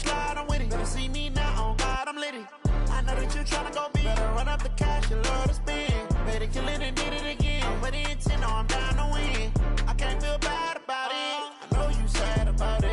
slide, I'm with it. Better see me now, on God, I'm litty. I know that you're trying to go big. Better run up the cash, you love to spend. Better kill it and did it again. I'm with the intent, no, I'm down to win. I can't feel bad about it. I know you sad about it.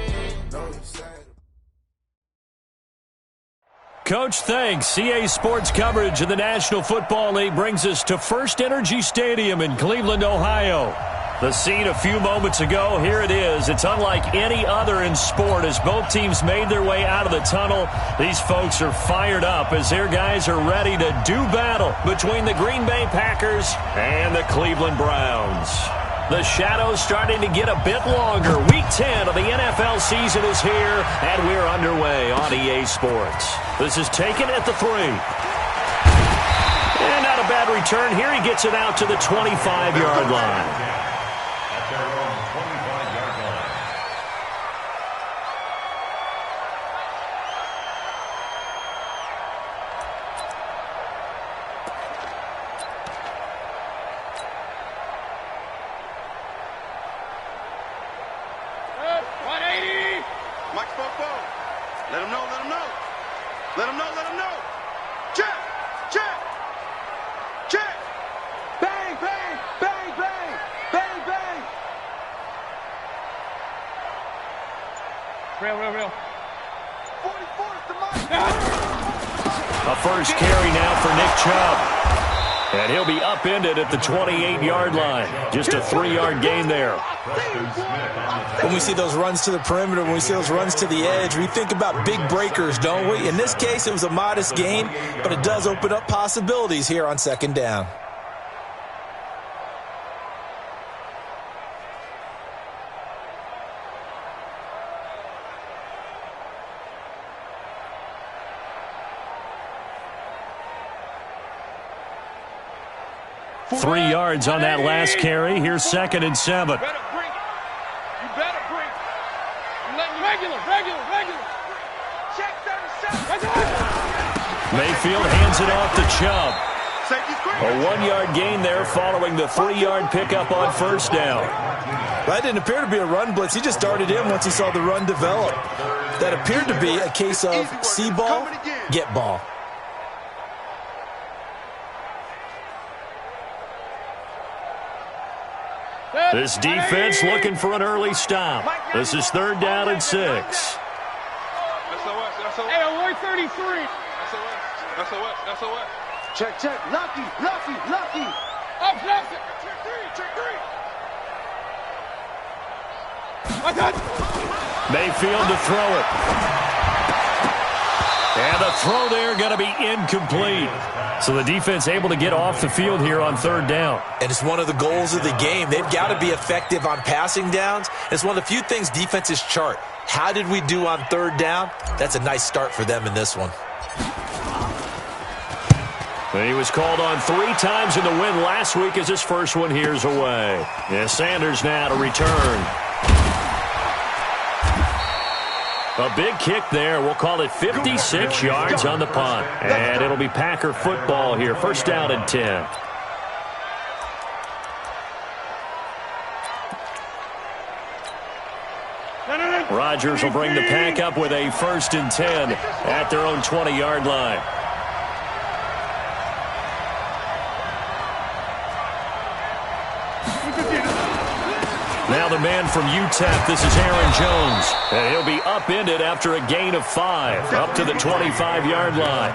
Coach, thanks. CA Sports coverage of the National Football League brings us to First Energy Stadium in Cleveland, Ohio. The scene a few moments ago, here it is. It's unlike any other in sport as both teams made their way out of the tunnel. These folks are fired up as their guys are ready to do battle between the Green Bay Packers and the Cleveland Browns. The shadows starting to get a bit longer. Week 10 of the NFL season is here, and we're underway on EA Sports. This is taken at the 3. And not a bad return here. He gets it out to the 25-yard line. A first carry now for Nick Chubb. And he'll be upended at the 28-yard line. Just a 3-yard gain there. When we see those runs to the perimeter, when we see those runs to the edge, we think about big breakers, don't we? In this case, it was a modest gain, but it does open up possibilities here on second down. Three yards on that last carry. Here's 2nd and 7. You better bring. Regular. Check 37. Mayfield hands it off to Chubb. A 1-yard gain there following the 3-yard pickup on first down. That didn't appear to be a run blitz. He just started in once he saw the run develop. That appeared to be a case of see ball, get ball. This defense looking for an early stop. This is 3rd down and 6. Hey, Lloyd 33. SOS. Check. Lucky. Up, pass it. Check 3. I got it. Mayfield to throw it. And the throw there going to be incomplete. So the defense able to get off the field here on 3rd down. And it's one of the goals of the game. They've got to be effective on passing downs. It's one of the few things defenses chart. How did we do on 3rd down? That's a nice start for them in this one. And he was called on 3 times in the win last week as his first one here's away. Yeah, Sanders now to return. A big kick there. We'll call it 56 yards on the punt. And it'll be Packer football here. 1st down and 10. Rodgers will bring the Pack up with a 1st and 10 at their own 20-yard line. Now the man from UTEP, this is Aaron Jones. And he'll be upended after a gain of 5, up to the 25-yard line.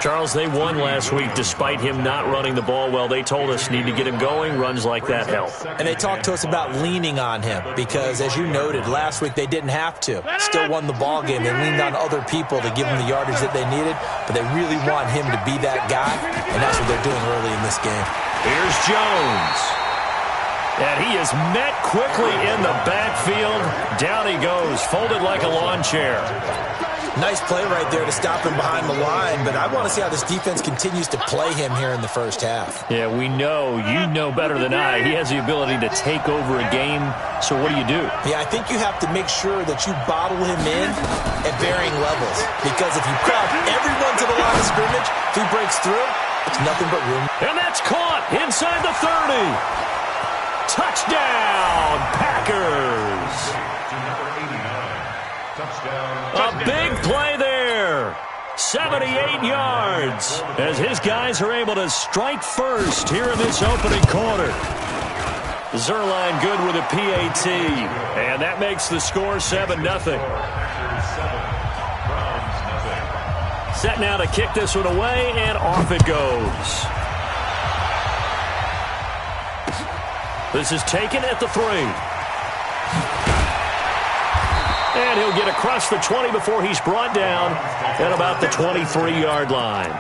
Charles, they won last week despite him not running the ball well. They told us need to get him going. Runs like that help. And they talked to us about leaning on him because, as you noted, last week they didn't have to. Still won the ball game. They leaned on other people to give them the yardage that they needed, but they really want him to be that guy, and that's what they're doing early in this game. Here's Jones. And he is met quickly in the backfield. Down he goes, folded like a lawn chair. Nice play right there to stop him behind the line, but I want to see how this defense continues to play him here in the first half. Yeah, we know, you know better than I, he has the ability to take over a game, so what do you do? Yeah, I think you have to make sure that you bottle him in at varying levels, because if you crowd everyone to the line of scrimmage, if he breaks through, it's nothing but room. And that's caught inside the 30. Touchdown, Packers. A big play there. 78 yards as his guys are able to strike first here in this opening quarter. Zuerlein good with a PAT, and that makes the score 7-0. Set now to kick this one away, and off it goes. This is taken at the 3. And he'll get across the 20 before he's brought down at about the 23-yard line.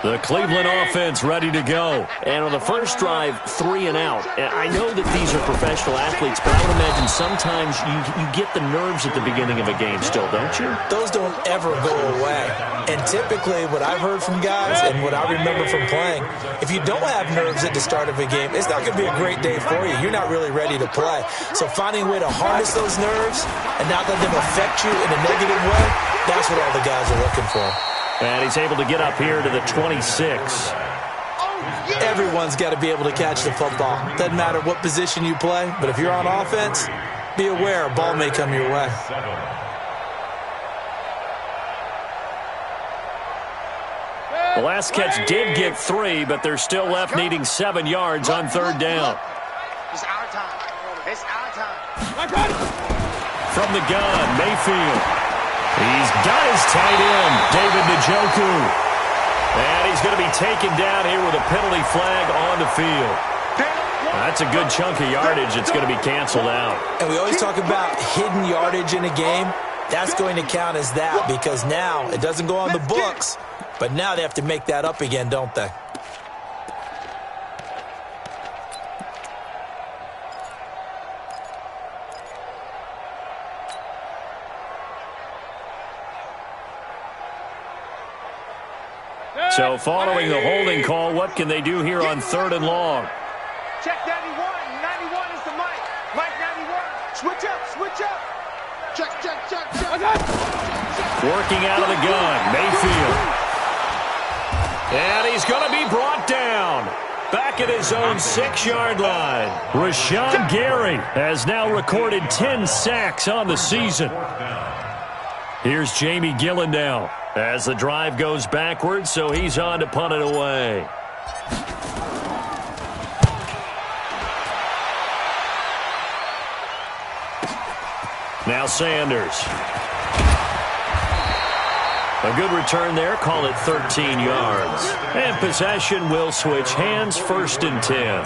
The Cleveland offense ready to go. And on the first drive, 3 and out. And I know that these are professional athletes, but I would imagine sometimes you get the nerves at the beginning of a game still, don't you? Those don't ever go away. And typically what I've heard from guys and what I remember from playing, if you don't have nerves at the start of a game, it's not going to be a great day for you. You're not really ready to play. So finding a way to harness those nerves and not let them affect you in a negative way, that's what all the guys are looking for. And he's able to get up here to the 26. Everyone's got to be able to catch the football. Doesn't matter what position you play, but if you're on offense, be aware a ball may come your way. The last catch did get 3, but they're still left needing 7 yards on 3rd down. It's our time. It's our time. From the gun, Mayfield. He's got his tight end, David Njoku. And he's going to be taken down here with a penalty flag on the field. That's a good chunk of yardage. It's going to be canceled out. And we always talk about hidden yardage in a game. That's going to count as that because now it doesn't go on the books, but now they have to make that up again, don't they? So following the holding call, what can they do here on 3rd and long? Check 91. 91 is the mic. Mike 91. Switch up. Switch up. Check. Working out of the gun, Mayfield. And he's going to be brought down. Back at his own 6-yard line. Rashawn Gary has now recorded 10 sacks on the season. Here's Jamie Gillen as the drive goes backwards, so he's on to punt it away. Now Sanders. A good return there, call it 13 yards. And possession will switch hands, 1st and 10.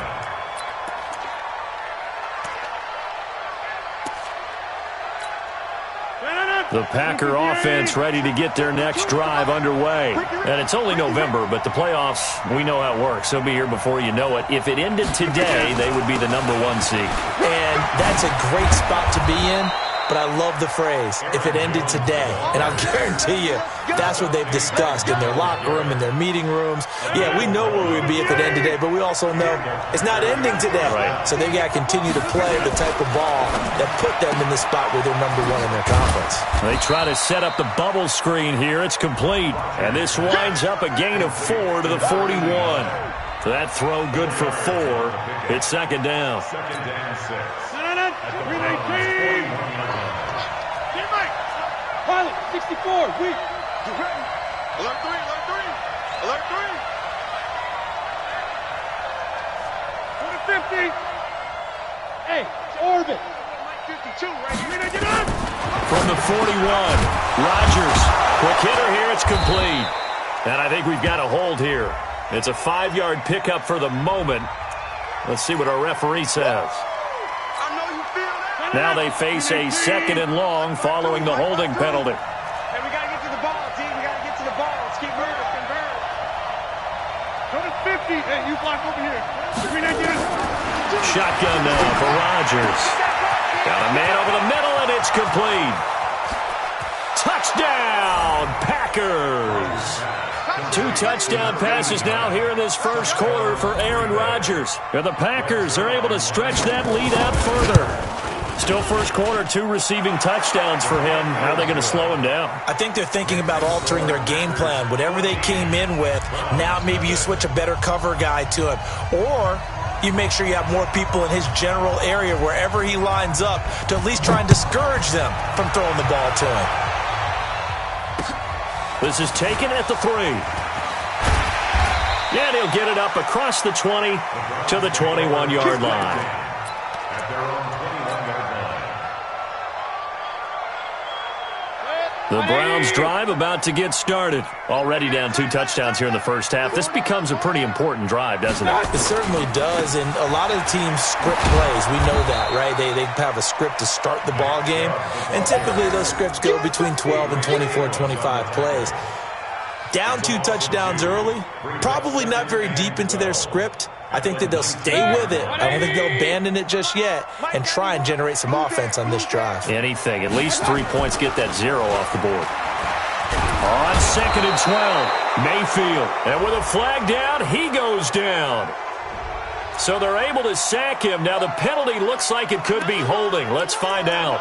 The Packer offense ready to get their next drive underway. And it's only November, but the playoffs, we know how it works. They'll be here before you know it. If it ended today, they would be the #1 seed. And that's a great spot to be in. But I love the phrase, if it ended today. And I'll guarantee you, that's what they've discussed in their locker room, in their meeting rooms. Yeah, we know where we'd be if it ended today, but we also know it's not ending today. Right. So they've got to continue to play the type of ball that put them in the spot where they're #1 in their conference. They try to set up the bubble screen here. It's complete. And this winds up a gain of 4 to the 41. So that throw good for 4. It's 2nd down. 64. We. Alert 3. Alert 3. 50. Hey, it's Orbit. 52 right here. Get up. From the 41, Rodgers. Quick hitter here. It's complete. And I think we've got a hold here. It's a 5-yard pickup for the moment. Let's see what our referee says. Now they face a 2nd and long following the holding penalty. Hey, we got to get to the ball, team. We got to get to the ball. Let's keep moving. Convert. Go to 50. Hey, you block over here. Shotgun now for Rodgers. Got a man over the middle, and it's complete. Touchdown, Packers. 2 touchdown passes now here in this first quarter for Aaron Rodgers. And the Packers are able to stretch that lead out further. Still first quarter, 2 receiving touchdowns for him. How are they going to slow him down? I think they're thinking about altering their game plan. Whatever they came in with, now maybe you switch a better cover guy to him. Or you make sure you have more people in his general area wherever he lines up to at least try and discourage them from throwing the ball to him. This is taken at the 3. And he'll get it up across the 20 to the 21-yard line. The Browns drive about to get started. Already down 2 touchdowns here in the first half. This becomes a pretty important drive, doesn't it? It certainly does, and a lot of the teams script plays. We know that, right? They have a script to start the ball game, and typically those scripts go between 12 and 24, 25 plays. Down 2 touchdowns early, probably not very deep into their script. I think that they'll stay with it. I don't think they'll abandon it just yet and try and generate some offense on this drive. Anything. At least 3 points, get that 0 off the board. On 2nd and 12, Mayfield. And with a flag down, he goes down. So they're able to sack him. Now the penalty looks like it could be holding. Let's find out.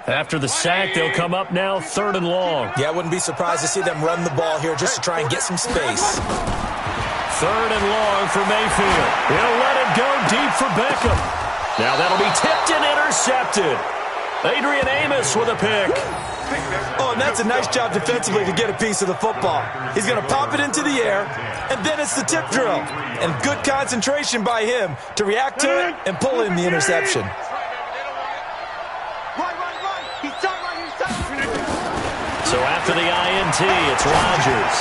After the sack, they'll come up now 3rd and long. Yeah, I wouldn't be surprised to see them run the ball here just to try and get some space. 3rd and long for Mayfield. He'll let it go deep for Beckham. Now that'll be tipped and intercepted. Adrian Amos with a pick. Oh, and that's a nice job defensively to get a piece of the football. He's going to pop it into the air, and then it's the tip drill. And good concentration by him to react to it and pull in the interception. So after the INT, it's Rodgers.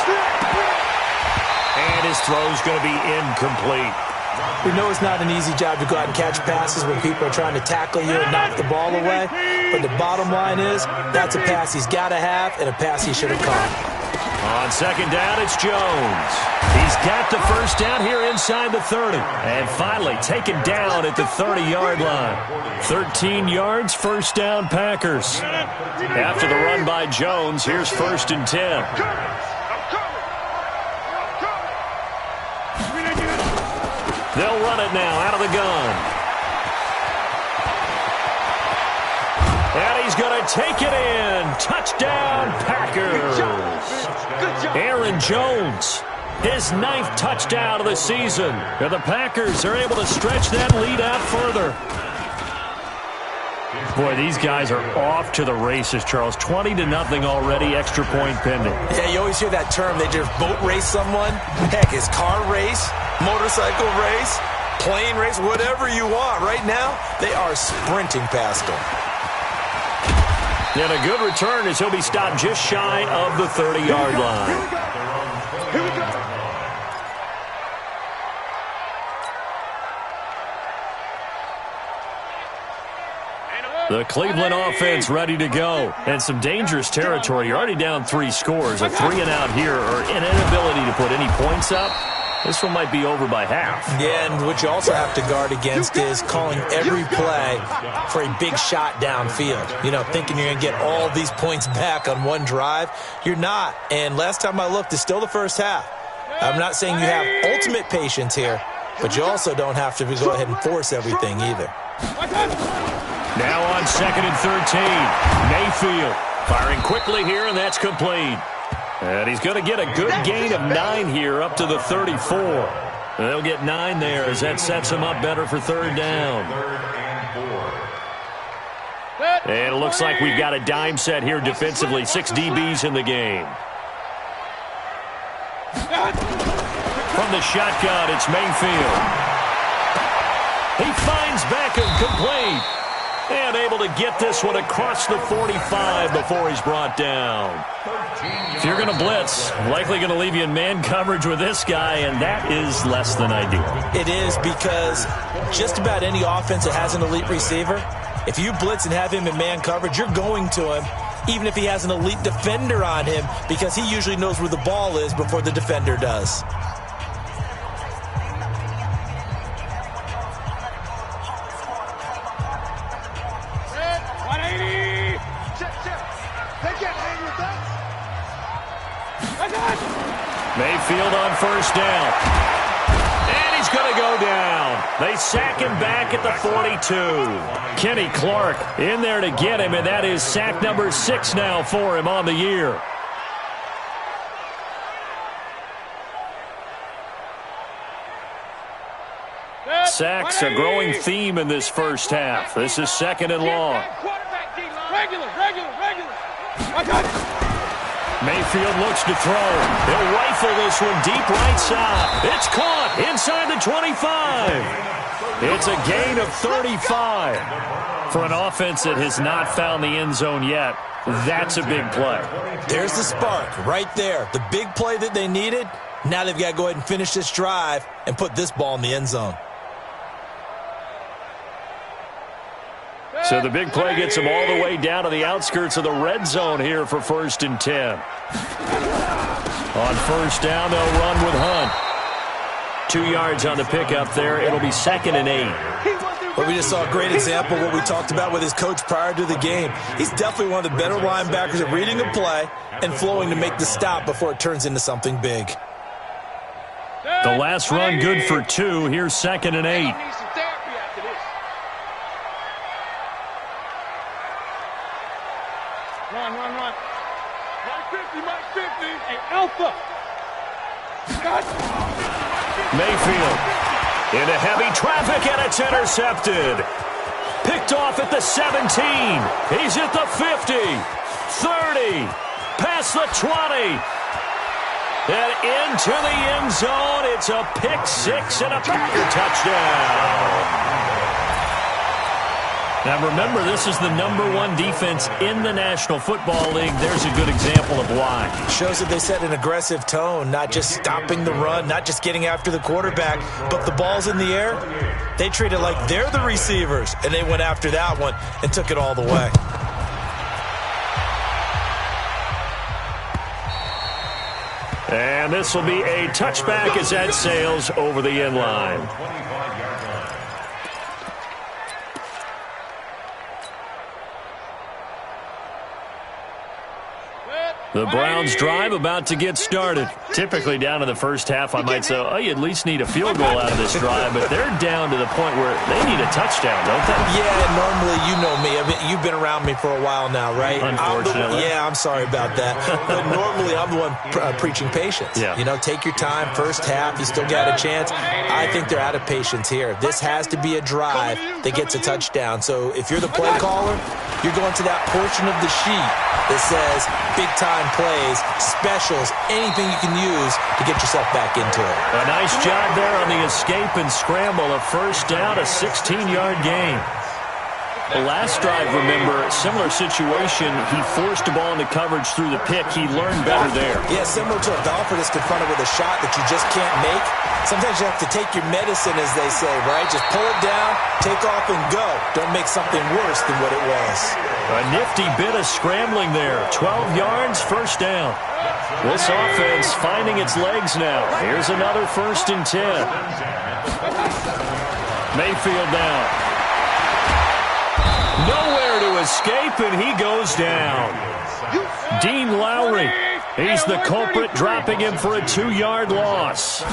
And his throw's going to be incomplete. We know it's not an easy job to go out and catch passes when people are trying to tackle you and knock the ball away. But the bottom line is, that's a pass he's got to have and a pass he should have caught. On 2nd down, it's Jones. He's got the first down here inside the 30. And finally taken down at the 30-yard line. 13 yards, first down, Packers. After the run by Jones, here's 1st and 10. They'll run it now out of the gun. And he's going to take it in. Touchdown, Packers. Aaron Jones, his 9th touchdown of the season. And the Packers are able to stretch that lead out further. Boy, these guys are off to the races, Charles. 20-0 already, extra point pending. Yeah, you always hear that term. They just boat race someone. Heck, it's car race, motorcycle race, plane race, whatever you want. Right now, they are sprinting past them. And a good return as he'll be stopped just shy of the 30-yard line. Here we go. The Cleveland offense ready to go. And some dangerous territory. You're already down 3 scores. A 3-and-out here or an inability to put any points up. This one might be over by half. Yeah, and what you also have to guard against is calling every play for a big shot downfield. You know, thinking you're going to get all these points back on one drive. You're not. And last time I looked, it's still the first half. I'm not saying you have ultimate patience here, but you also don't have to go ahead and force everything either. Now on 2nd and 13, Mayfield firing quickly here, and that's complete. And he's going to get a good gain of 9 here up to the 34. They'll get 9 there as that sets him up better for 3rd down. And it looks like we've got a dime set here defensively. 6 DBs in the game. From the shotgun, it's Mayfield. He finds Beckham complete. And able to get this one across the 45 before he's brought down. If you're going to blitz, likely going to leave you in man coverage with this guy, and that is less than ideal. It is, because just about any offense that has an elite receiver, if you blitz and have him in man coverage, you're going to him, even if he has an elite defender on him, because he usually knows where the ball is before the defender does. Mayfield on first down. And he's going to go down. They sack him back at the 42. Kenny Clark in there to get him, and that is sack number 6 now for him on the year. Sacks, a growing theme in this first half. This is 2nd and long. Regular. Mayfield looks to throw. He'll rifle this one deep right side. It's caught inside the 25. It's a gain of 35. For an offense that has not found the end zone yet, that's a big play. There's the spark right there. The big play that they needed. Now they've got to go ahead and finish this drive and put this ball in the end zone. So the big play gets them all the way down to the outskirts of the red zone here for 1st and 10. On first down, they'll run with Hunt. 2 yards on the pickup there. It'll be 2nd and 8. But we just saw a great example of what we talked about with his coach prior to the game. He's definitely one of the better linebackers at reading a play and flowing to make the stop before it turns into something big. The last run good for 2. Here's 2nd and 8. Run. Mike 50. Hey, Alpha. Mayfield into heavy traffic, and it's intercepted. Picked off at the 17. He's at the 50. 30. Past the 20. And into the end zone. It's a pick 6 and a Packer touchdown. Now remember, this is the #1 defense in the National Football League. There's a good example of why. Shows that they set an aggressive tone, not just stopping the run, not just getting after the quarterback, but the ball's in the air. They treat it like they're the receivers, and they went after that one and took it all the way. And this will be a touchback as that sails over the end line. The Browns drive about to get started. Typically down in the first half, I might say, oh, you at least need a field goal out of this drive, but they're down to the point where they need a touchdown, don't they? Yeah, normally, you know me. I mean, you've been around me for a while now, right? Unfortunately. I'm sorry about that. But normally, I'm the one preaching patience. Yeah. You know, take your time. First half, you still got a chance. I think they're out of patience here. This has to be a drive that gets a touchdown. So if you're the play caller, you're going to that portion of the sheet that says big-time plays, specials, anything you can use to get yourself back into it. A nice job there on the escape and scramble. A first down, a 16-yard gain. The last drive, remember, similar situation. He forced the ball into coverage through the pick. He learned better there. Yeah, similar to a golfer that's confronted with a shot that you just can't make. Sometimes you have to take your medicine, as they say, right? Just pull it down, take off, and go. Don't make something worse than what it was. A nifty bit of scrambling there. 12 yards, first down. This offense finding its legs now. Here's another 1st and 10. Mayfield down. Nowhere to escape, and he goes down. Dean Lowry, he's the culprit, dropping him for a 2-yard loss.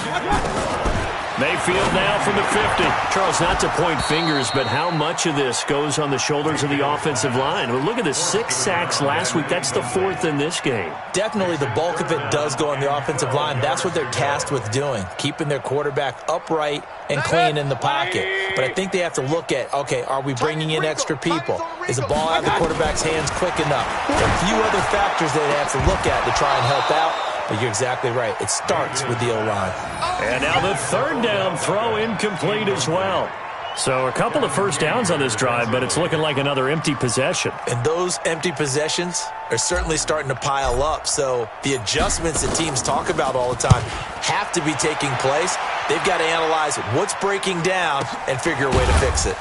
Mayfield now from the 50. Charles, not to point fingers, but how much of this goes on the shoulders of the offensive line? Well, look at the 6 sacks last week. That's the 4th in this game. Definitely the bulk of it does go on the offensive line. That's what they're tasked with doing, keeping their quarterback upright and clean in the pocket. But I think they have to look at, okay, are we bringing in extra people? Is the ball out of the quarterback's hands quick enough? There are a few other factors that they have to look at to try and help out. But you're exactly right. It starts with the O-line. And now the 3rd down throw incomplete as well. So a couple of first downs on this drive, but it's looking like another empty possession. And those empty possessions are certainly starting to pile up. So the adjustments that teams talk about all the time have to be taking place. They've got to analyze what's breaking down and figure a way to fix it.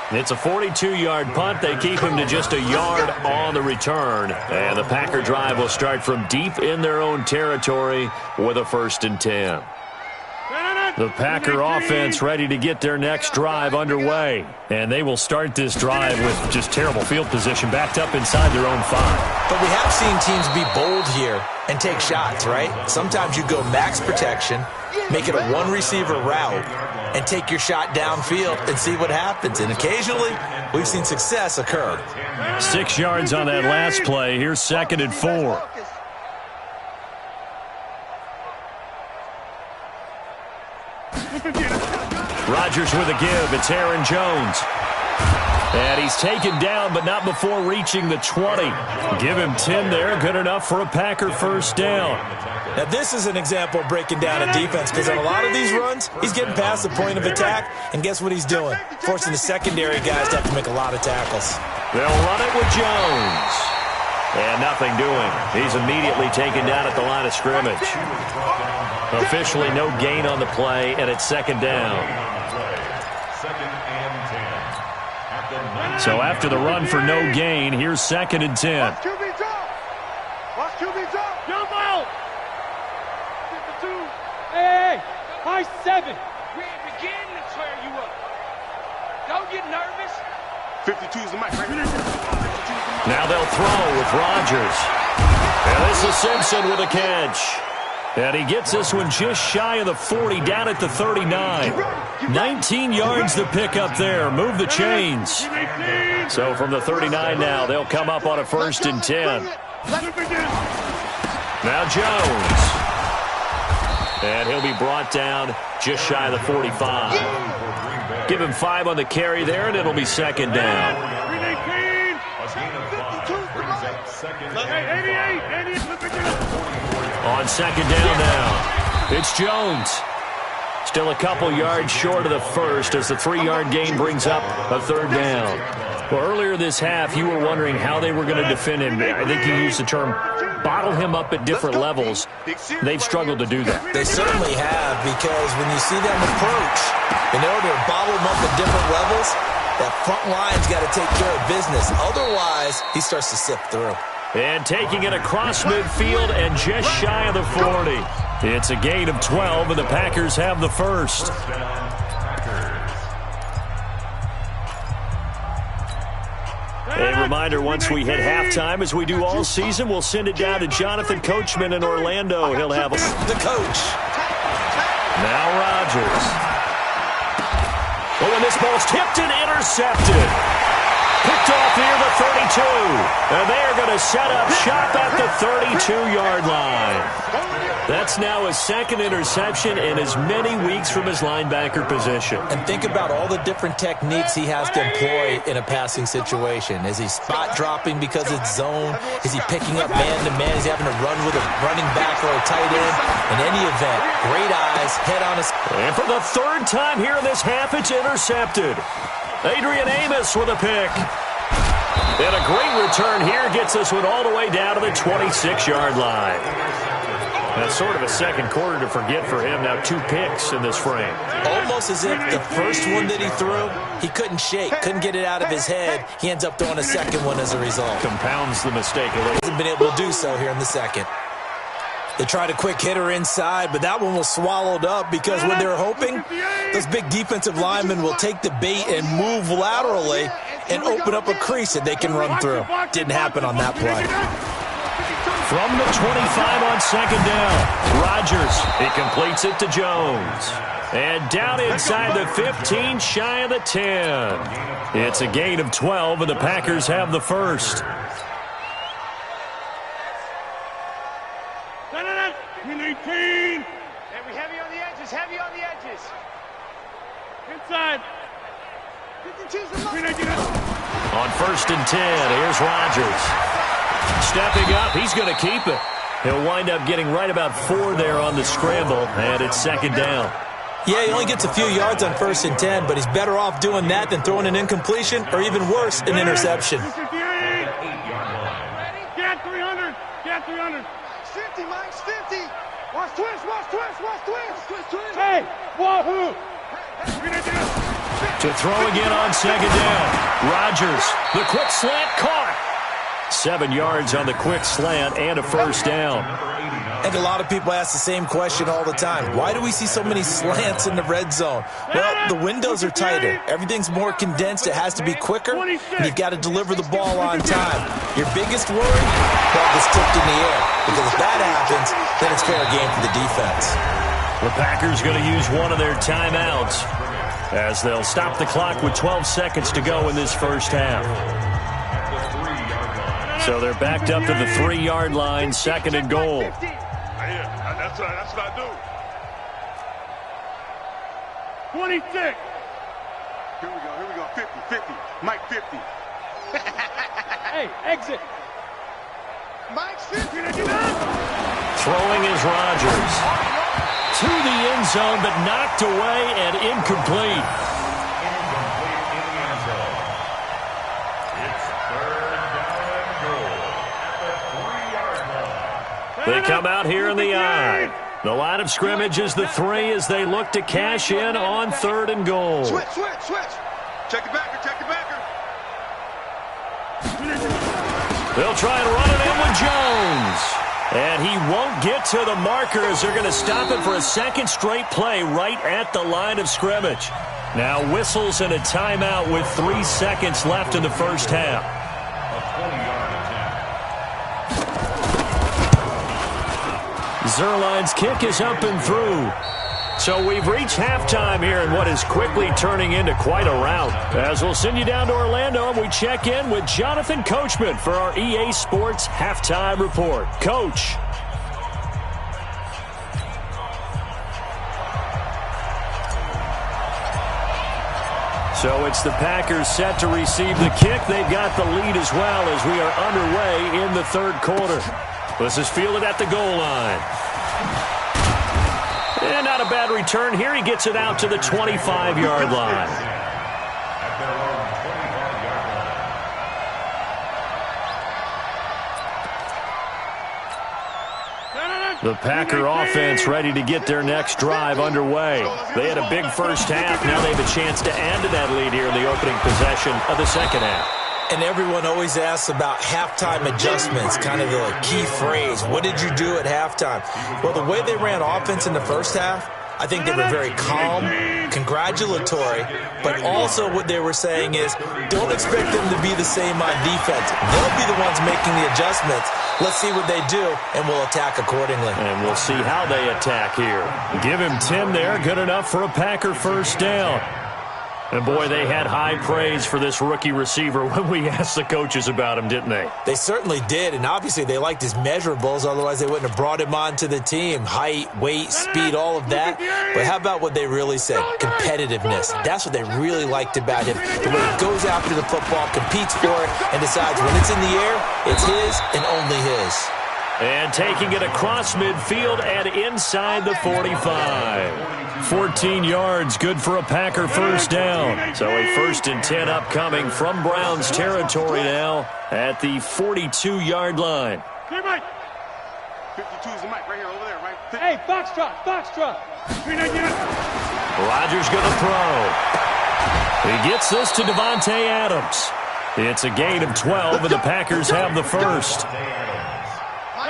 It's a 42-yard punt. They keep him to just a yard on the return. And the Packer drive will start from deep in their own territory with a 1st and 10. The Packer offense ready to get their next drive underway. And they will start this drive with just terrible field position, backed up inside their own 5. But we have seen teams be bold here and take shots, right? Sometimes you go max protection, make it a one-receiver route, and take your shot downfield and see what happens. And occasionally, we've seen success occur. 6 yards on that last play. Here's 2nd and 4. Rodgers with a give. It's Aaron Jones. And he's taken down, but not before reaching the 20. Give him 10 there. Good enough for a Packer first down. Now, this is an example of breaking down a defense, because on a lot of these runs, he's getting past the point of attack, and guess what he's doing? Forcing the secondary guys to have to make a lot of tackles. They'll run it with Jones. And nothing doing. He's immediately taken down at the line of scrimmage. Officially no gain on the play, and it's 2nd down. So after the run for no gain, here's 2nd and 10. Watch QB's up. Watch QB's up. Jump out. 52. Hey, high 7. We ain't beginning to tear you up. Don't get nervous. 52 is the mic. Now they'll throw with Rodgers. And this is Simpson with a catch. And he gets this one just shy of the 40, down at the 39. 19 yards to pick up there. Move the chains. So from the 39 now, they'll come up on a 1st and 10. Now Jones. And he'll be brought down just shy of the 45. Give him 5 on the carry there, and it'll be 2nd down. On 2nd down now, it's Jones. Still a couple yards short of the first as the 3-yard gain brings up a 3rd down. Well, earlier this half, you were wondering how they were going to defend him. I think you used the term bottle him up at different levels. They've struggled to do that. They certainly have, because when you see them approach, in order to bottle him up at different levels, that front line's got to take care of business. Otherwise, he starts to sift through. And taking it across midfield and just shy of the 40. It's a gain of 12, and the Packers have the first. A reminder, once we hit halftime, as we do all season, we'll send it down to Jonathan Coachman in Orlando. He'll have the coach. Now Rodgers. Oh, and this ball's tipped and intercepted. Picked off near the 32. And they are going to set up shop at the 32-yard line. That's now his 2nd interception in as many weeks from his linebacker position. And think about all the different techniques he has to employ in a passing situation. Is he spot dropping because it's zone? Is he picking up man-to-man? Is he having to run with a running back or a tight end? In any event, great eyes, head on his... And for the 3rd time here in this half, it's intercepted. Adrian Amos with a pick. And a great return here gets this one all the way down to the 26-yard line. That's sort of a second quarter to forget for him. Now 2 picks in this frame. Almost as if the first one that he threw, he couldn't shake, couldn't get it out of his head. He ends up throwing a second one as a result. Compounds the mistake a little. He hasn't been able to do so here in the second. They tried a quick hitter inside, but that one was swallowed up because when they were hoping, those big defensive linemen will take the bait and move laterally and open up a crease that they can run through. Didn't happen on that play. From the 25 on 2nd down, Rodgers. He completes it to Jones. And down inside the 15, shy of the 10. It's a gain of 12, and the Packers have the first. Hey, we heavy on the edges, heavy on the edges. Inside. On 1st and 10, here's Rodgers. Stepping up, he's going to keep it. He'll wind up getting right about 4 there on the scramble, and it's 2nd down. Yeah, he only gets a few yards on 1st and 10, but he's better off doing that than throwing an incompletion or even worse, an interception. Get 300. Get 300. 50, Mike's 50. Watch twist, watch twist, watch twist. Hey, wahoo. To throw again on 2nd down. Rodgers, the quick slant caught. 7 yards on the quick slant and a first down. I think a lot of people ask the same question all the time. Why do we see so many slants in the red zone? Well, the windows are tighter. Everything's more condensed. It has to be quicker, and you've got to deliver the ball on time. Your biggest worry? Ball gets tipped in the air. Because if that happens, then it's fair game for the defense. The Packers going to use one of their timeouts as they'll stop the clock with 12 seconds to go in this first half. So they're backed up to the 3-yard line, 2nd and goal. That's what I do. 26. Here we go. 50. Mike 50. Hey, exit. Mike's 50. Throwing is Rodgers. To the end zone, but knocked away and incomplete. They come out here in the I. The line of scrimmage is the 3 as they look to cash in on 3rd and goal. Switch. Check the backer. They'll try and run it in with Jones. And he won't get to the marker as they're going to stop him for a second straight play right at the line of scrimmage. Now whistles and a timeout with 3 seconds left in the first half. Zuerlein's kick is up and through. So we've reached halftime here in what is quickly turning into quite a rout. As we'll send you down to Orlando and we check in with Jonathan Coachman for our EA Sports Halftime Report. Coach. So it's the Packers set to receive the kick. They've got the lead as well as we are underway in the 3rd quarter. This is fielded at the goal line. And not a bad return here. He gets it out to the 25-yard line. The Packer offense ready to get their next drive underway. They had a big first half. Now they have a chance to add to that lead here in the opening possession of the second half. And everyone always asks about halftime adjustments, kind of the key phrase. What did you do at halftime? Well, the way they ran offense in the first half, I think they were very calm, congratulatory, but also what they were saying is don't expect them to be the same on defense. They'll be the ones making the adjustments. Let's see what they do, and we'll attack accordingly. And we'll see how they attack here. Give him 10 there, good enough for a Packer first down. And, boy, they had high praise for this rookie receiver when we asked the coaches about him, didn't they? They certainly did, and obviously they liked his measurables. Otherwise, they wouldn't have brought him onto the team. Height, weight, speed, all of that. But how about what they really said? Competitiveness. That's what they really liked about him. The way he goes after the football, competes for it, and decides when it's in the air, it's his and only his. And taking it across midfield and inside the 45. 14 yards, good for a Packer first down. So a 1st and 10 upcoming from Browns territory now at the 42-yard line. Hey, Mike. 52 is the mic right here, over there, right? Hey, Foxtrot. Rodgers going to throw. He gets this to Davante Adams. It's a gain of 12, and the Packers have the first.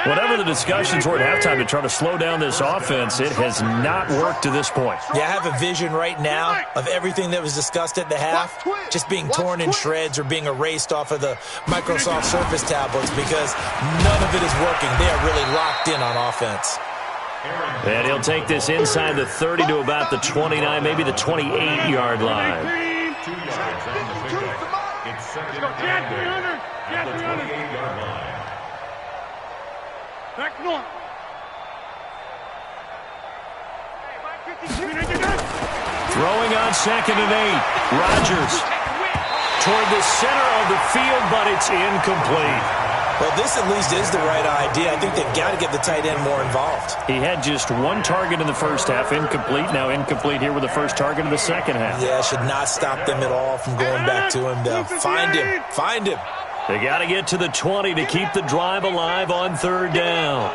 Whatever the discussions were at halftime to try to slow down this offense, it has not worked to this point. Yeah, I have a vision right now of everything that was discussed at the half just being torn in shreds or being erased off of the Microsoft Surface tablets because none of it is working. They are really locked in on offense. And he'll take this inside the 30 to about the 29, maybe the 28-yard line. Back north. Throwing on 2nd and 8. Rodgers toward the center of the field, but it's incomplete. Well, this at least is the right idea. I think they've got to get the tight end more involved. He had just 1 target in the first half, incomplete. Now incomplete here with the first target of the second half. Yeah, should not stop them at all from going back to him, though. Find him. They got to get to the 20 to keep the drive alive on 3rd down.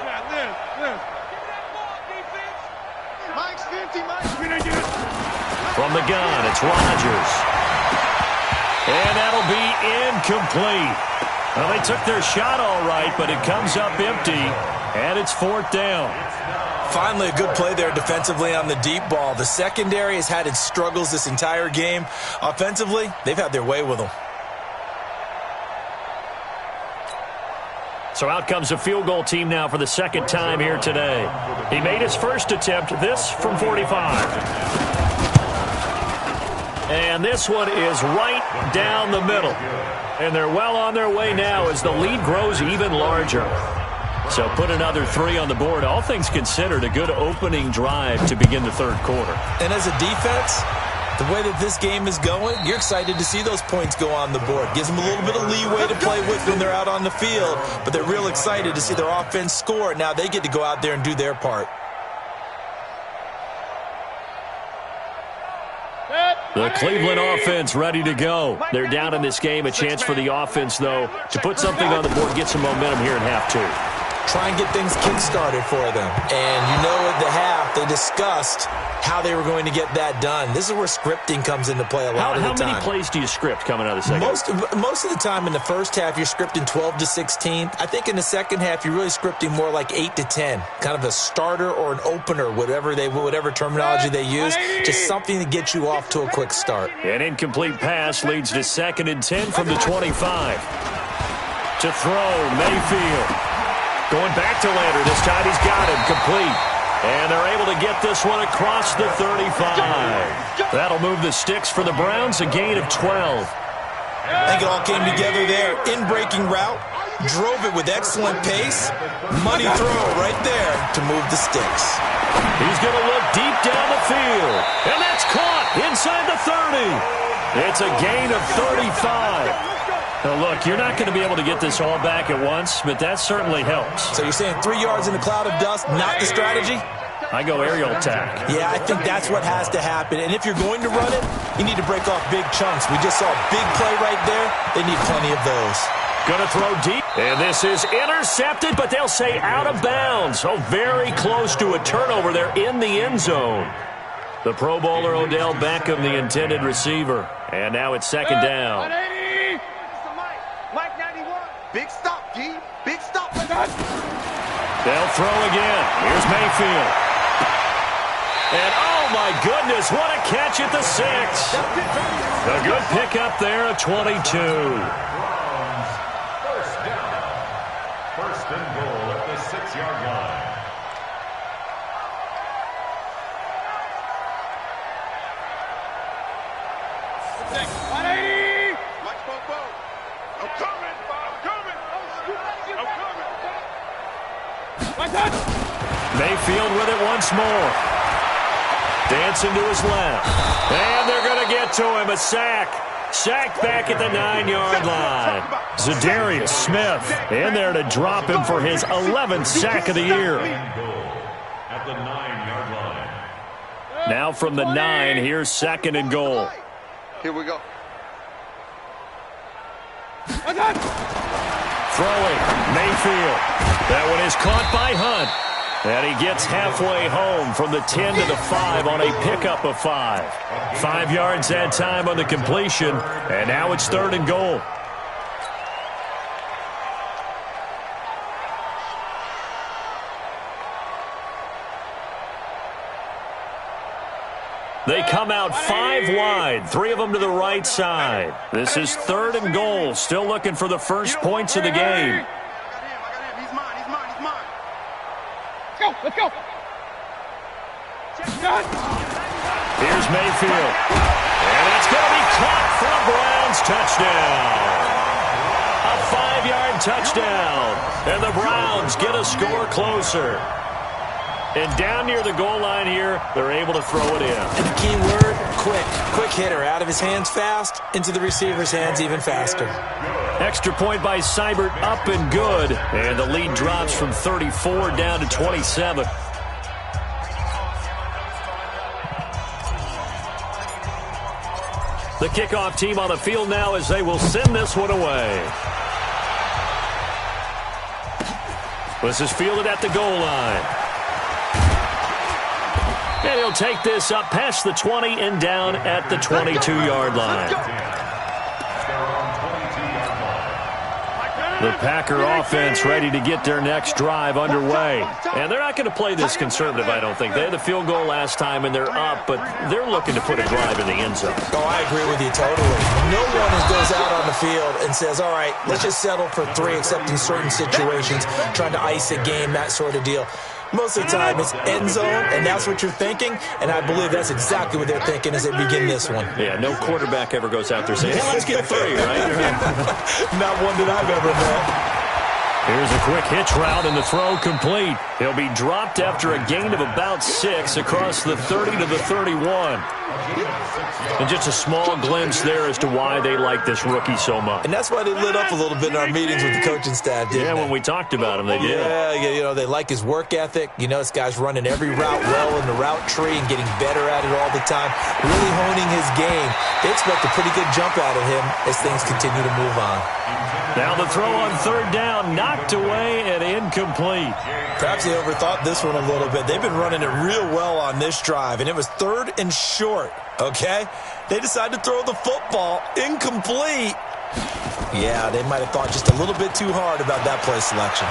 From the gun, it's Rodgers. And that'll be incomplete. Well, they took their shot all right, but it comes up empty, and it's 4th down. Finally, a good play there defensively on the deep ball. The secondary has had its struggles this entire game. Offensively, they've had their way with them. So out comes a field goal team now for the second time here today. He made his first attempt, this from 45. And this one is right down the middle. And they're well on their way now as the lead grows even larger. So put another 3 on the board. All things considered, a good opening drive to begin the third quarter. And as a defense, the way that this game is going, you're excited to see those points go on the board. Gives them a little bit of leeway to play with when they're out on the field, but they're real excited to see their offense score. Now they get to go out there and do their part. The Cleveland offense ready to go. They're down in this game. A chance for the offense, though, to put something on the board, get some momentum here in half 2. Try and get things kick-started for them. And you know at the half, they discussed how they were going to get that done. This is where scripting comes into play a lot of the time. How many plays do you script coming out of the second half? Most of the time in the first half, you're scripting 12 to 16. I think in the second half, you're really scripting more like 8 to 10. Kind of a starter or an opener, whatever terminology they use. Just something to get you off to a quick start. An incomplete pass leads to 2nd and 10 from the 25. To throw, Mayfield. Going back to Lander. This time he's got him complete. And they're able to get this one across the 35. That'll move the sticks for the Browns, a gain of 12. I think it all came together there. In-breaking route, drove it with excellent pace. Money throw right there to move the sticks. He's going to look deep down the field. And that's caught inside the 30. It's a gain of 35. Now, look, you're not going to be able to get this all back at once, but that certainly helps. So you're saying 3 yards in a cloud of dust, not the strategy? I go aerial attack. Yeah, I think that's what has to happen. And if you're going to run it, you need to break off big chunks. We just saw a big play right there. They need plenty of those. Going to throw deep. And this is intercepted, but they'll say out of bounds. Oh, very close to a turnover there in the end zone. The Pro Bowler Odell Beckham, the intended receiver. And now it's 2nd down. Big stop, D. Big stop. They'll throw again. Here's Mayfield. And, oh, my goodness, what a catch at the 6. A good pickup there at 22. First down. 1st and goal at the 6-yard line. Mayfield with it once more. Dancing to his left. And they're going to get to him. A sack. Sacked back at the 9-yard line. Zadarius Smith in there to drop him for his 11th sack of the year. At the 9-yard line. Now from the 9, here's 2nd and goal. Here we go. Throwing, Mayfield. That one is caught by Hunt. And he gets halfway home from the 10 to the 5 on a pickup of 5. 5 yards that time on the completion. And now it's 3rd and goal. They come out 5 wide, 3 of them to the right side. This is 3rd and goal, still looking for the first points of the game. He's mine. Let's go. Here's Mayfield. And it's going to be caught for a Browns touchdown. A 5-yard touchdown. And the Browns get a score closer. And down near the goal line here, they're able to throw it in. And the key word, quick. Quick hitter. Out of his hands fast, into the receiver's hands even faster. Extra point by Seibert, up and good. And the lead drops from 34 down to 27. The kickoff team on the field now as they will send this one away. This is fielded at the goal line. And he'll take this up past the 20 and down at the 22-yard line. The Packer offense ready to get their next drive underway. And they're not going to play this conservative, I don't think. They had the field goal last time, and they're up, but they're looking to put a drive in the end zone. Oh, I agree with you totally. No one goes out on the field and says, all right, let's just settle for 3, except in certain situations, trying to ice a game, that sort of deal. Most of the time, it's end zone, and that's what you're thinking, and I believe that's exactly what they're thinking as they begin this one. Yeah, no quarterback ever goes out there saying, hey, let's get 3, right? Not one that I've ever met. Here's a quick hitch route, and the throw complete. He'll be dropped after a gain of about 6 across the 30 to the 31. And just a small glimpse there as to why they like this rookie so much. And that's why they lit up a little bit in our meetings with the coaching staff, didn't they? When we talked about him, they did. Yeah, they like his work ethic. This guy's running every route well in the route tree and getting better at it all the time, really honing his game. They expect a pretty good jump out of him as things continue to move on. Now the throw on 3rd down, knocked away and incomplete. Perhaps they overthought this one a little bit. They've been running it real well on this drive, and it was 3rd and short, okay? They decided to throw the football incomplete. Yeah, they might have thought just a little bit too hard about that play selection.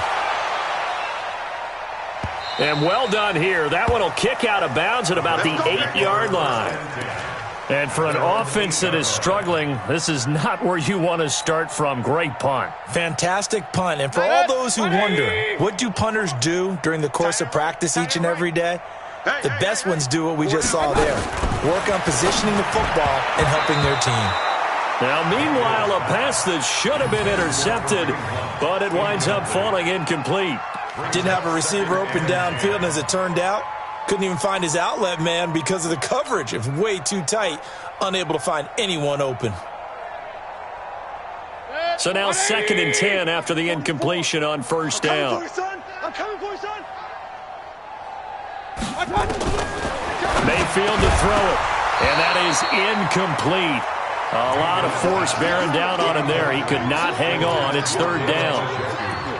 And well done here. That one will kick out of bounds at about the 8-yard line. And for an offense that is struggling, this is not where you want to start from. Great punt. Fantastic punt. And for all those who wonder, what do punters do during the course of practice each and every day? The best ones do what we just saw there. Work on positioning the football and helping their team. Now, meanwhile, a pass that should have been intercepted, but it winds up falling incomplete. Didn't have a receiver open downfield, and as it turned out, couldn't even find his outlet man because of the coverage. It was way too tight, unable to find anyone open. So now 2nd and 10 after the incompletion on 1st down. I'm coming for you, son. Mayfield to throw it, and that is incomplete. A lot of force bearing down on him there. He could not hang on. It's 3rd down.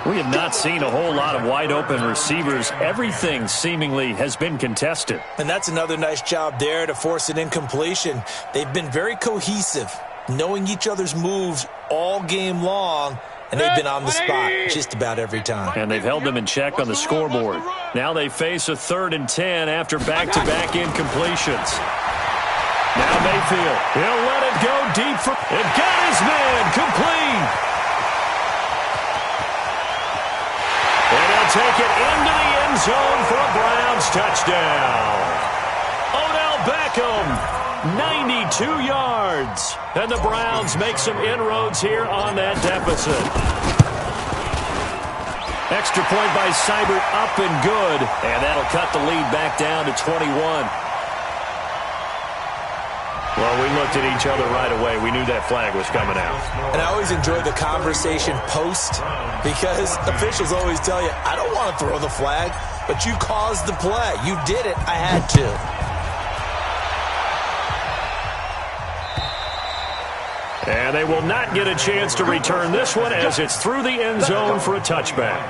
We have not seen a whole lot of wide-open receivers. Everything seemingly has been contested. And that's another nice job there to force an incompletion. They've been very cohesive, knowing each other's moves all game long, and they've been on the spot just about every time. And they've held them in check on the scoreboard. Now they face a 3rd and 10 after back-to-back incompletions. Now Mayfield, he'll let it go deep for, it got his man, complete. And he'll take it into the end zone for a Browns touchdown. Odell Beckham, 92 yards. And the Browns make some inroads here on that deficit. Extra point by Seibert, up and good. And that'll cut the lead back down to 21. Well, we looked at each other right away. We knew that flag was coming out. And I always enjoy the conversation post because officials always tell you, I don't want to throw the flag, but you caused the play. You did it. I had to. And they will not get a chance to return this one as it's through the end zone for a touchback.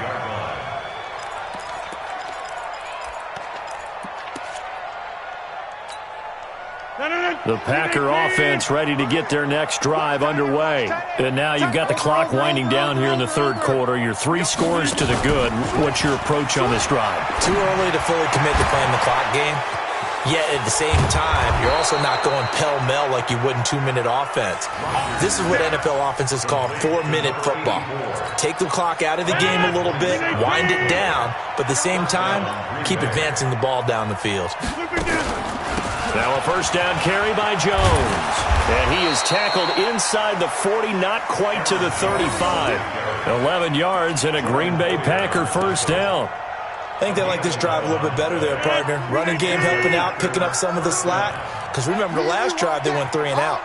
The Packer offense ready to get their next drive underway. And now you've got the clock winding down here in the 3rd quarter. Your 3 scores to the good. What's your approach on this drive? Too early to fully commit to playing the clock game. Yet at the same time, you're also not going pell-mell like you would in 2-minute offense. This is what NFL offenses call 4-minute football. Take the clock out of the game a little bit, wind it down, but at the same time, keep advancing the ball down the field. Now a 1st down carry by Jones. And he is tackled inside the 40, not quite to the 35. 11 yards and a Green Bay Packer 1st down. I think they like this drive a little bit better there, partner. Running game helping out, picking up some of the slack. Because remember, the last drive they went 3 and out.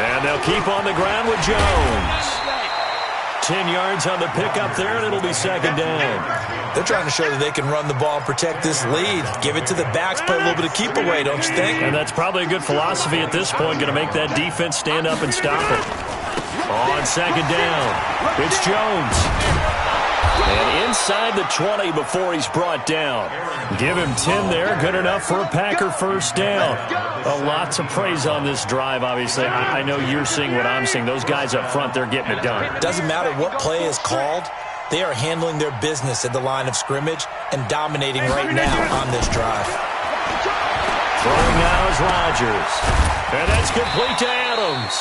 And they'll keep on the ground with Jones. 10 yards on the pickup there, and it'll be 2nd down. They're trying to show that they can run the ball and protect this lead. Give it to the backs, play a little bit of keep away, don't you think? And that's probably a good philosophy at this point, going to make that defense stand up and stop it. On 2nd down, it's Jones. And inside the 20 before he's brought down. Give him 10 there. Good enough for a Packer first down. Lots of praise on this drive, obviously. I know you're seeing what I'm seeing. Those guys up front, they're getting it done. Doesn't matter what play is called. They are handling their business at the line of scrimmage and dominating right now on this drive. Throwing now is Rodgers. And that's complete to Adams.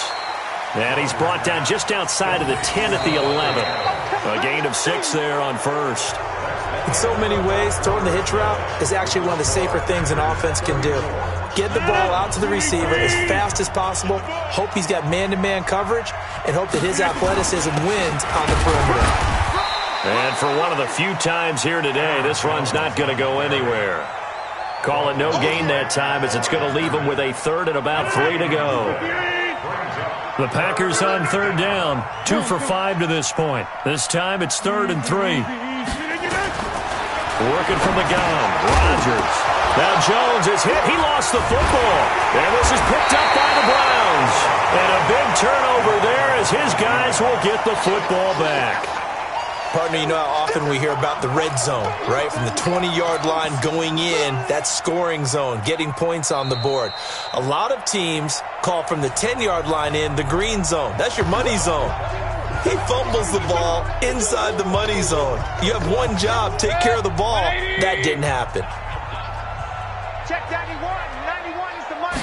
And he's brought down just outside of the 10 at the 11. A gain of 6 there on first. In so many ways, throwing the hitch route is actually one of the safer things an offense can do. Get the ball out to the receiver as fast as possible, hope he's got man-to-man coverage, and hope that his athleticism wins on the perimeter. And for one of the few times here today, this run's not going to go anywhere. Call it no gain that time as it's going to leave him with a third and about 3 to go. The Packers on third down, 2 for 5 to this point. This time it's 3rd and 3. Working from the gun, Rodgers. Now Jones is hit. He lost the football. And this is picked up by the Browns. And a big turnover there as his guys will get the football back. Partner, you know how often we hear about the red zone, right? From the 20-yard line going in, that's scoring zone, getting points on the board. A lot of teams call from the 10-yard line in the green zone. That's your money zone. He fumbles the ball inside the money zone. You have one job, take care of the ball. That didn't happen. Check 91. 91 is the money.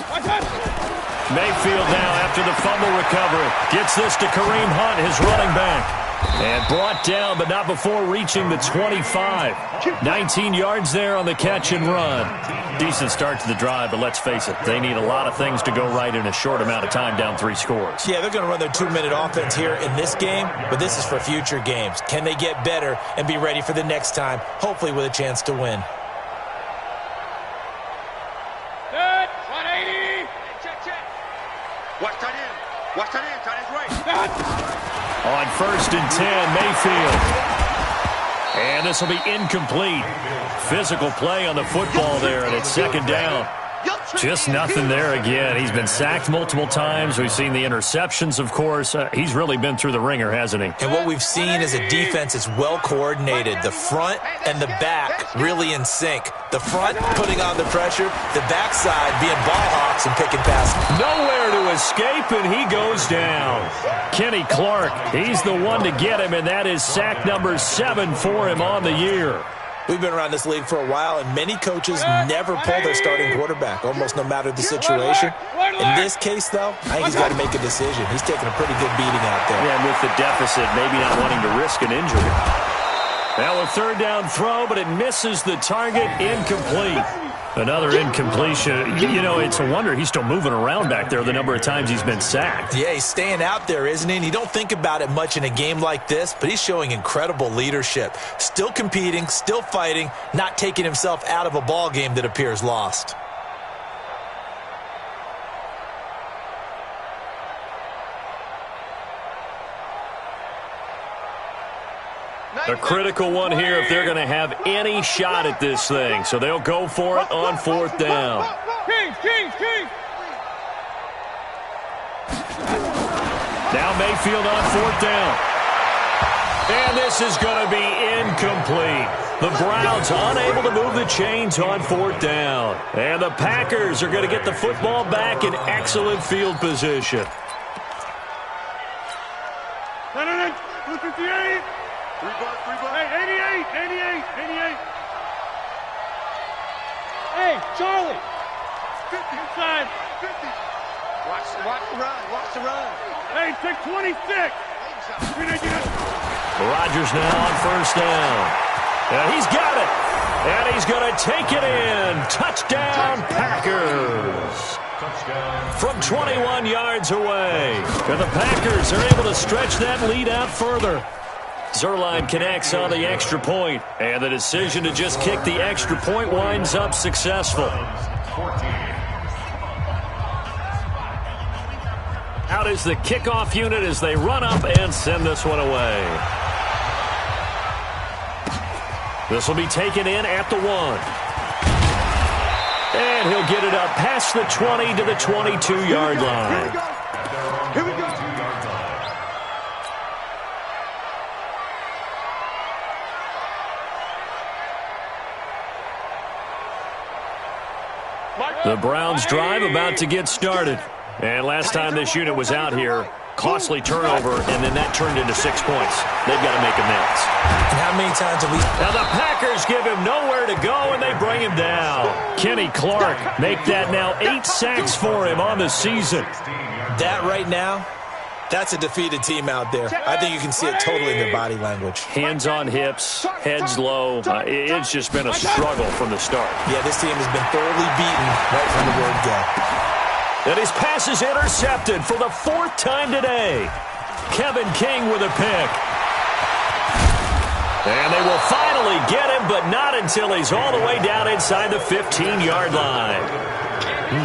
Mayfield now after the fumble recovery. Gets this to Kareem Hunt, his running back. And brought down, but not before reaching the 25. 19 yards there on the catch and run. Decent start to the drive, but let's face it, they need a lot of things to go right in a short amount of time, down 3 scores. Yeah, they're going to run their 2-minute offense here in this game, but this is for future games. Can they get better and be ready for the next time, hopefully with a chance to win? Good. 180. Check. Watch tight end. Watch tight end. Tight end's right. On 1st and 10, Mayfield. And this will be incomplete. Physical play on the football there, and it's 2nd down. Just nothing there again. He's been sacked multiple times. We've seen the interceptions, of course. He's really been through the ringer, hasn't he? And what we've seen is a defense that's well coordinated. The front and the back really in sync. The front putting on the pressure, the backside being ball hawks and picking passes. Nowhere to escape, and he goes down. Kenny Clark, he's the one to get him, and that is sack number 7 for him on the year. We've been around this league for a while, and many coaches never pull their starting quarterback, almost no matter the situation. In this case, though, I think he's got to make a decision. He's taking a pretty good beating out there. Yeah, and with the deficit, maybe not wanting to risk an injury. Now a 3rd down throw, but it misses the target, incomplete. Another incompletion. You know, it's a wonder he's still moving around back there the number of times he's been sacked. Yeah, he's staying out there, isn't he? And you don't think about it much in a game like this, but he's showing incredible leadership. Still competing, still fighting, not taking himself out of a ball game that appears lost. A critical one here if they're going to have any shot at this thing. So they'll go for it on 4th down. Kings. Now Mayfield on 4th down. And this is going to be incomplete. The Browns unable to move the chains on 4th down. And the Packers are going to get the football back in excellent field position. 258. 3 bucks. Hey, 88. Hey, Charlie. 50 inside. 50. Watch the run. Hey, 626. Rodgers now on 1st down. And he's got it. And he's going to take it in. Touchdown, Packers. From 21 yards away. And the Packers are able to stretch that lead out further. Zuerlein connects on the extra point, and the decision to just kick the extra point winds up successful. Out is the kickoff unit as they run up and send this one away. This will be taken in at the 1. And he'll get it up past the 20 to the 22-yard line. Here we go. The Browns drive about to get started. And last time this unit was out here, costly turnover, and then that turned into 6 points. They've got to make amends. And how many times have we... Now the Packers give him nowhere to go, and they bring him down. Kenny Clark make that now 8 sacks for him on the season. That right now, that's a defeated team out there. I think you can see it totally in their body language. Hands on hips, heads low. It's just been a struggle from the start. Yeah, this team has been thoroughly beaten right from the word go. And his pass is intercepted for the 4th time today. Kevin King with a pick. And they will finally get him, but not until he's all the way down inside the 15-yard line.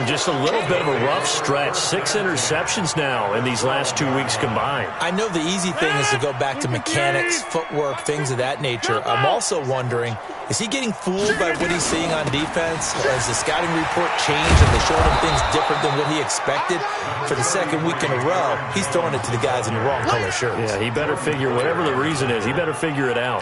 Just a little bit of a rough stretch. 6 interceptions now in these last 2 weeks combined. I know the easy thing is to go back to mechanics, footwork, things of that nature. I'm also wondering, is he getting fooled by what he's seeing on defense? Has the scouting report changed and they showed him things different than what he expected? For the 2nd week in a row, he's throwing it to the guys in the wrong color shirts. Yeah, he better figure, whatever the reason is, he better figure it out.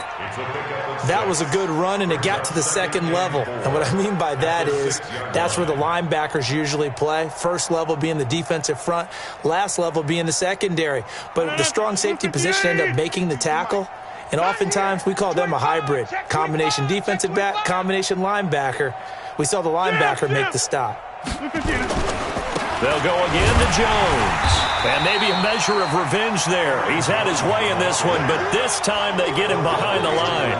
That was a good run, and it got to the 2nd level. And what I mean by that is that's where the linebackers usually play. First level being the defensive front, last level being the secondary. But the strong safety position ended up making the tackle. And oftentimes we call them a hybrid. Combination defensive back, combination linebacker. We saw the linebacker make the stop. They'll go again to Jones. And maybe a measure of revenge there. He's had his way in this one, but this time they get him behind the line.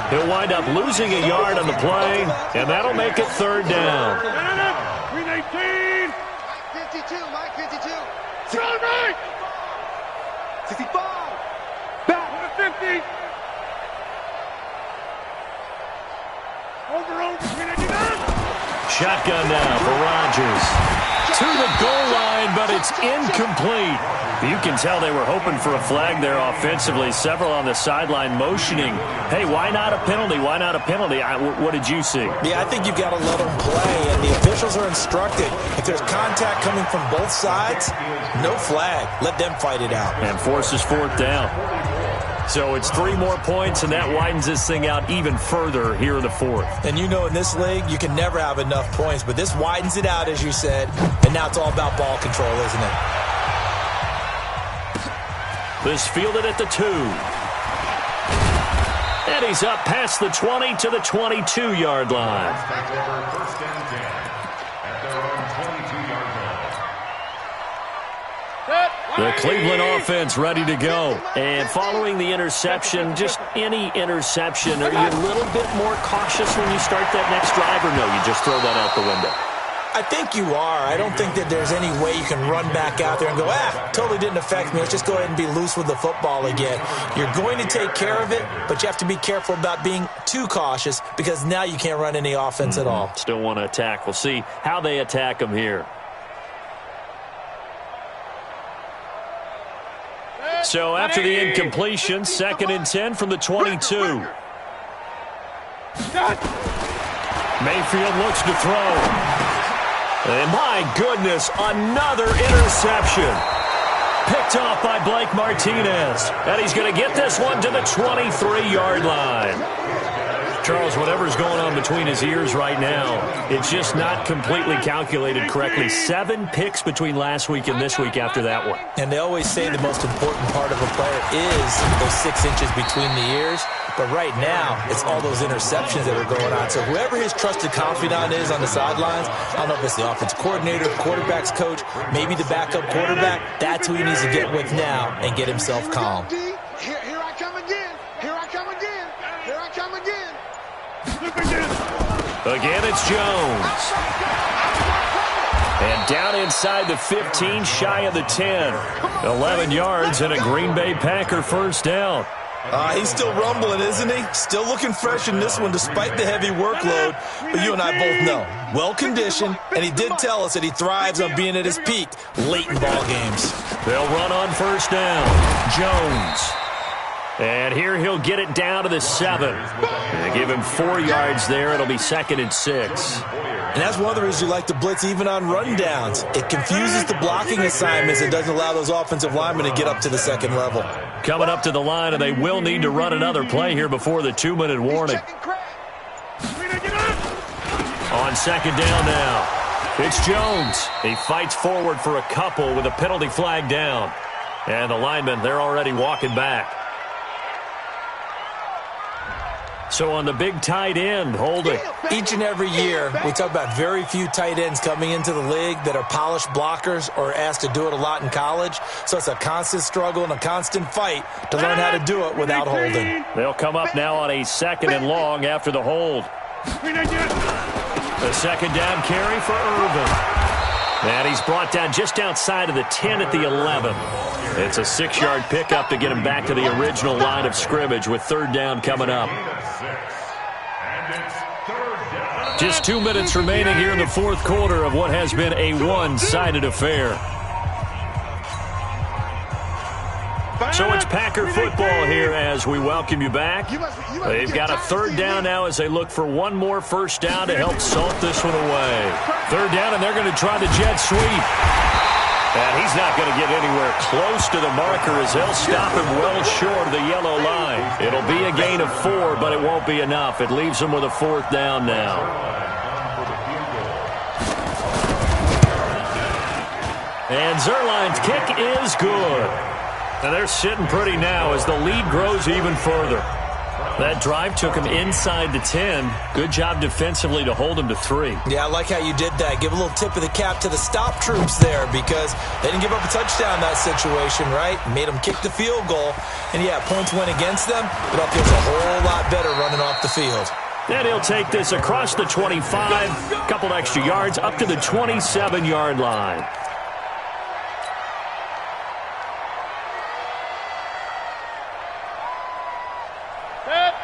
He'll wind up losing a yard on the play, and that'll make it 3rd down. 319. 52, Mike, 52. Right. 65. Back to 50. Over, 399. Shotgun now for Rodgers. To the goal line, but it's incomplete. You can tell they were hoping for a flag there offensively. Several on the sideline motioning, hey, why not a penalty? Why not a penalty? What did you see? Yeah, I think you've got to let them play, and the officials are instructed. If there's contact coming from both sides, no flag. Let them fight it out. And forces 4th down. So it's 3 more points, and that widens this thing out even further here in the 4th. And you know in this league, you can never have enough points, but this widens it out, as you said, and now it's all about ball control, isn't it? This fielded at the 2. And he's up past the 20 to the 22-yard line. First and 10 at their own 22-yard line. The Cleveland offense ready to go. And following the interception, just any interception, are you a little bit more cautious when you start that next drive, or no, you just throw that out the window? I think you are. I don't think that there's any way you can run back out there and go, totally didn't affect me. Let's just go ahead and be loose with the football again. You're going to take care of it, but you have to be careful about being too cautious because now you can't run any offense at all. Still want to attack. We'll see how they attack them here. So after the incompletion, 2nd and 10 from the 22. Mayfield looks to throw. And my goodness, another interception. Picked off by Blake Martinez. And he's going to get this one to the 23-yard line. Charles, whatever's going on between his ears right now, it's just not completely calculated correctly. 7 picks between last week and this week after that one. And they always say the most important part of a player is those 6 inches between the ears. But right now, it's all those interceptions that are going on. So whoever his trusted confidant is on the sidelines, I don't know if it's the offensive coordinator, quarterback's coach, maybe the backup quarterback, that's who he needs to get with now and get himself calm. Here I come again. Here I come again. Here I come again. Again, it's Jones. And down inside the 15, shy of the 10. 11 yards and a Green Bay Packer first down. He's still rumbling, isn't he? Still looking fresh in this one despite the heavy workload. But you and I both know, well-conditioned, and he did tell us that he thrives on being at his peak late in ball games. They'll run on first down. Jones. And here he'll get it down to the 7. They give him 4 yards there. It'll be 2nd and 6. And that's one of the reasons you like to blitz even on run downs. It confuses the blocking assignments. It doesn't allow those offensive linemen to get up to the 2nd level. Coming up to the line, and they will need to run another play here before the 2-minute warning. On 2nd down now. It's Jones. He fights forward for a couple with a penalty flag down. And the linemen, they're already walking back. So on the big tight end, holding. Each and every year, we talk about very few tight ends coming into the league that are polished blockers or asked to do it a lot in college. So it's a constant struggle and a constant fight to learn how to do it without holding. They'll come up now on a 2nd and long after the hold. The 2nd down carry for Irvin. And he's brought down just outside of the 10 at the 11. It's a 6-yard pickup to get him back to the original line of scrimmage with 3rd down coming up. Just 2 minutes remaining here in the 4th quarter of what has been a one-sided affair. So it's Packer football here as we welcome you back. They've got a 3rd down now as they look for one more 1st down to help salt this one away. 3rd down, and they're going to try the jet sweep. And he's not going to get anywhere close to the marker as they'll stop him well short of the yellow line. It'll be a gain of 4, but it won't be enough. It leaves them with a 4th down now. And Zuerlein's kick is good. And they're sitting pretty now as the lead grows even further. That drive took him inside the 10. Good job defensively to hold him to 3. Yeah, I like how you did that. Give a little tip of the cap to the stop troops there because they didn't give up a touchdown in that situation, right? Made them kick the field goal. And, yeah, points went against them, but that feels a whole lot better running off the field. And he'll take this across the 25, a couple extra yards, up to the 27-yard line.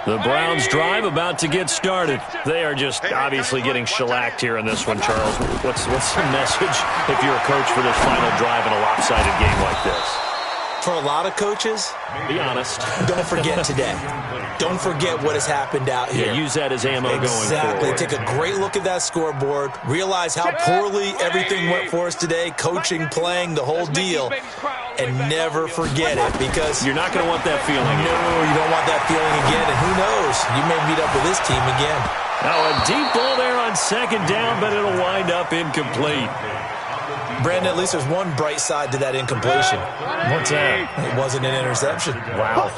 The Browns drive about to get started. They are just obviously getting shellacked here in this one, Charles. What's the message if you're a coach for this final drive in a lopsided game like this? For a lot of coaches, be honest. Don't forget today. Don't forget what has happened out here. Yeah, use that as ammo going forward. Exactly. Take a great look at that scoreboard. Realize how poorly everything went for us today, coaching, playing, the whole deal. And never forget it because you're not going to want that feeling. No, you don't want that feeling again. And who knows? You may meet up with this team again. Now a deep ball there on 2nd down, but it'll wind up incomplete. Brandon, at least there's one bright side to that incompletion. What's that? It wasn't an interception. Wow.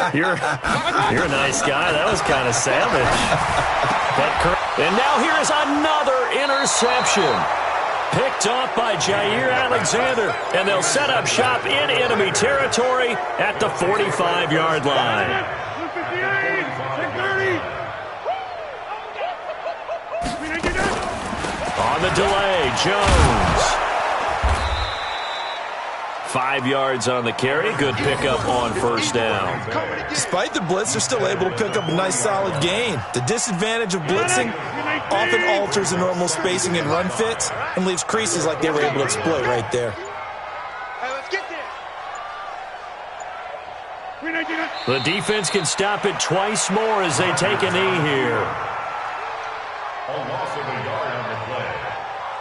You're a nice guy. That was kind of savage. And now here is another interception. Picked off by Jair Alexander, and they'll set up shop in enemy territory at the 45-yard line. On the delay, Jones. 5 yards on the carry. Good pickup on 1st down. Despite the blitz, they're still able to pick up a nice solid gain. The disadvantage of blitzing often alters the normal spacing and run fits and leaves creases like they were able to exploit right there. The defense can stop it twice more as they take a knee here. A loss of a yard on the play.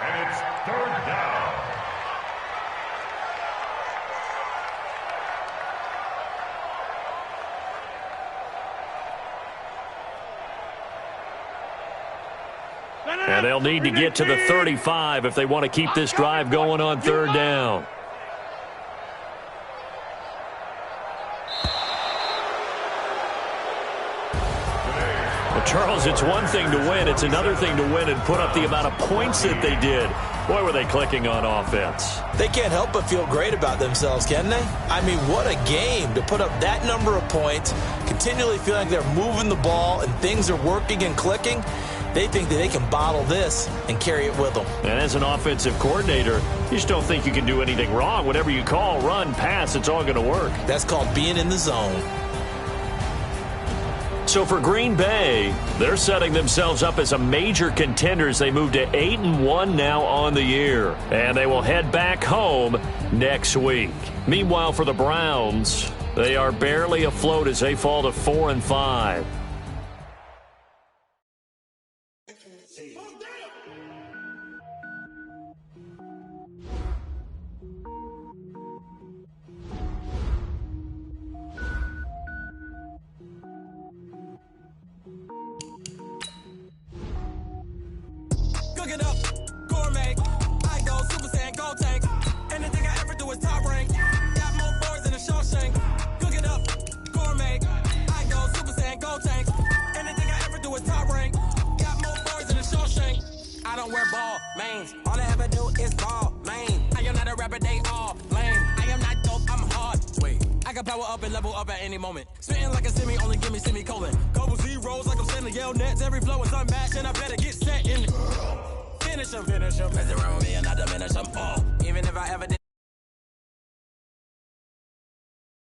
And it's 3rd down. And they'll need to get to the 35 if they want to keep this drive going on 3rd down. Well, Charles, it's one thing to win. It's another thing to win and put up the amount of points that they did. Boy, were they clicking on offense. They can't help but feel great about themselves, can they? I mean, what a game to put up that number of points, continually feeling like they're moving the ball and things are working and clicking. They think that they can bottle this and carry it with them. And as an offensive coordinator, you just don't think you can do anything wrong. Whatever you call, run, pass, it's all going to work. That's called being in the zone. So for Green Bay, they're setting themselves up as a major contender as they move to 8-1 now on the year. And they will head back home next week. Meanwhile, for the Browns, they are barely afloat as they fall to 4-5. can power up and level up at any moment. Spitting like a semi, only give me semicolon. Couple zeros like I'm sending yell nets. Every flow is unmatched, and I better get set in it. Finish him. Mess around with me and I diminish them all. Even if I ever did